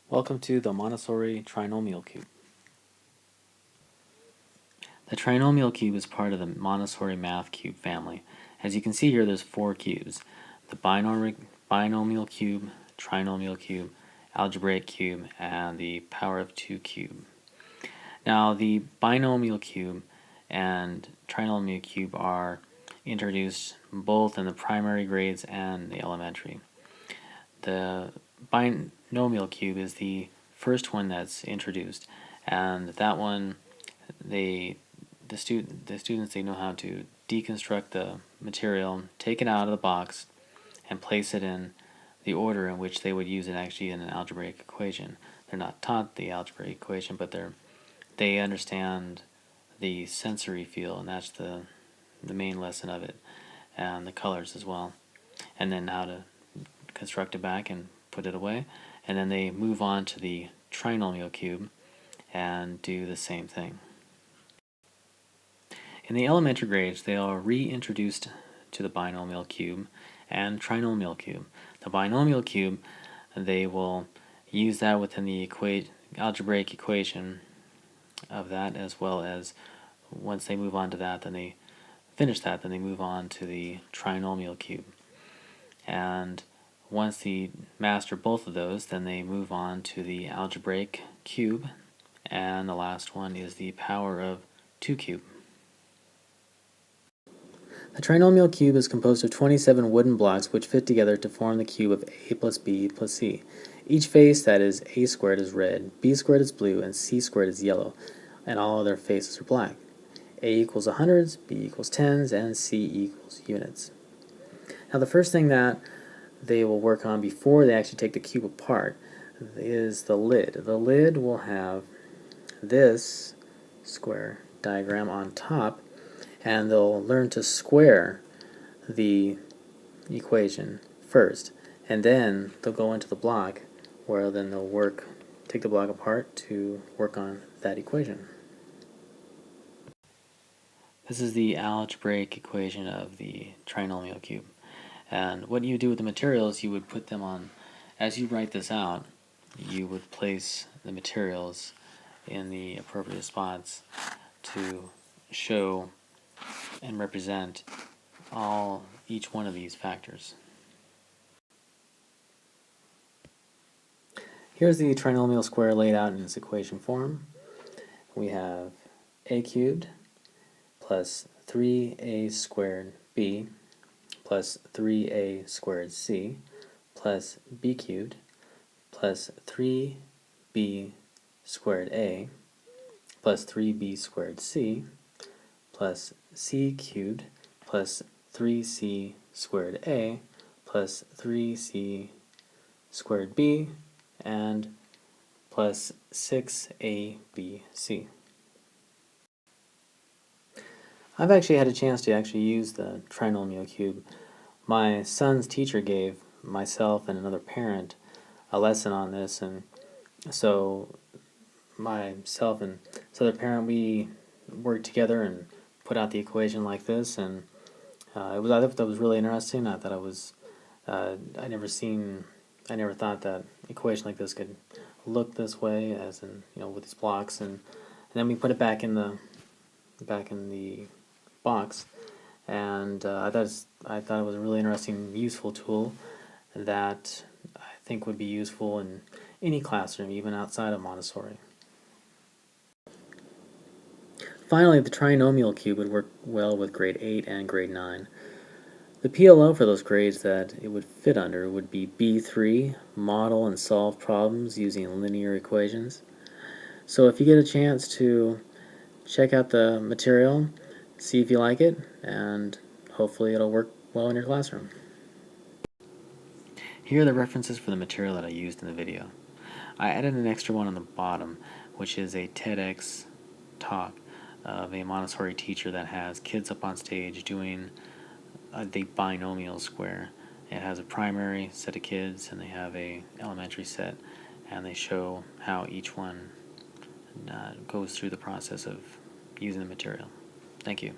Welcome to the Montessori Trinomial Cube. The Trinomial Cube is part of the Montessori Math Cube family. As you can see here, there's 4 cubes. The binomial cube, trinomial cube, algebraic cube, and the power of 2 cube. Now, the binomial cube and trinomial cube are introduced both in the primary grades and the elementary. The binomial cube is the first one that's introduced, and that one the students, they know how to deconstruct the material, take it out of the box, and place it in the order in which they would use it actually in an algebraic equation. They're not taught the algebraic equation, but they understand the sensory feel, and that's the main lesson of it, and the colors as well, and then how to construct it back and put it away. And then they move on to the trinomial cube and do the same thing. In the elementary grades, they are reintroduced to the binomial cube and trinomial cube. The binomial cube, they will use that within the algebraic equation of that, as well as once they move on to that, then they finish that, then they move on to the trinomial cube. And once they master both of those, then they move on to the algebraic cube, and the last one is the power of 2 cube. The trinomial cube is composed of 27 wooden blocks which fit together to form the cube of a plus b plus c. Each face, that is a squared, is red, b squared is blue, and c squared is yellow, and all other faces are black. A equals hundreds, b equals tens, and c equals units. Now the first thing that they will work on before they actually take the cube apart is the lid. The lid will have this square diagram on top, and they'll learn to square the equation first, and then they'll go into the block where then they'll take the block apart to work on that equation. This is the algebraic equation of the trinomial cube. And what you do with the materials, you would put them on, as you write this out, you would place the materials in the appropriate spots to show and represent each one of these factors. Here's the trinomial square laid out in its equation form. We have a cubed plus 3a squared b plus 3a squared c plus b cubed plus 3b squared a plus 3b squared c plus c cubed plus 3c squared a plus 3c squared b and plus 6abc. I've actually had a chance to actually use the trinomial cube. My son's teacher gave myself and another parent a lesson on this, and so myself and this other parent, we worked together and put out the equation like this, and I thought that was really interesting. I thought I never thought that equation like this could look this way, as in, with these blocks, and then we put it back in the box, and I thought it was a really interesting, useful tool that I think would be useful in any classroom, even outside of Montessori. Finally, the trinomial cube would work well with grade 8 and grade 9. The PLO for those grades that it would fit under would be B3, model and solve problems using linear equations. So if you get a chance to check out the material, see if you like it, and hopefully it'll work well in your classroom. Here are the references for the material that I used in the video. I added an extra one on the bottom, which is a TEDx talk of a Montessori teacher that has kids up on stage doing the binomial square. It has a primary set of kids, and they have a elementary set, and they show how each one goes through the process of using the material. Thank you.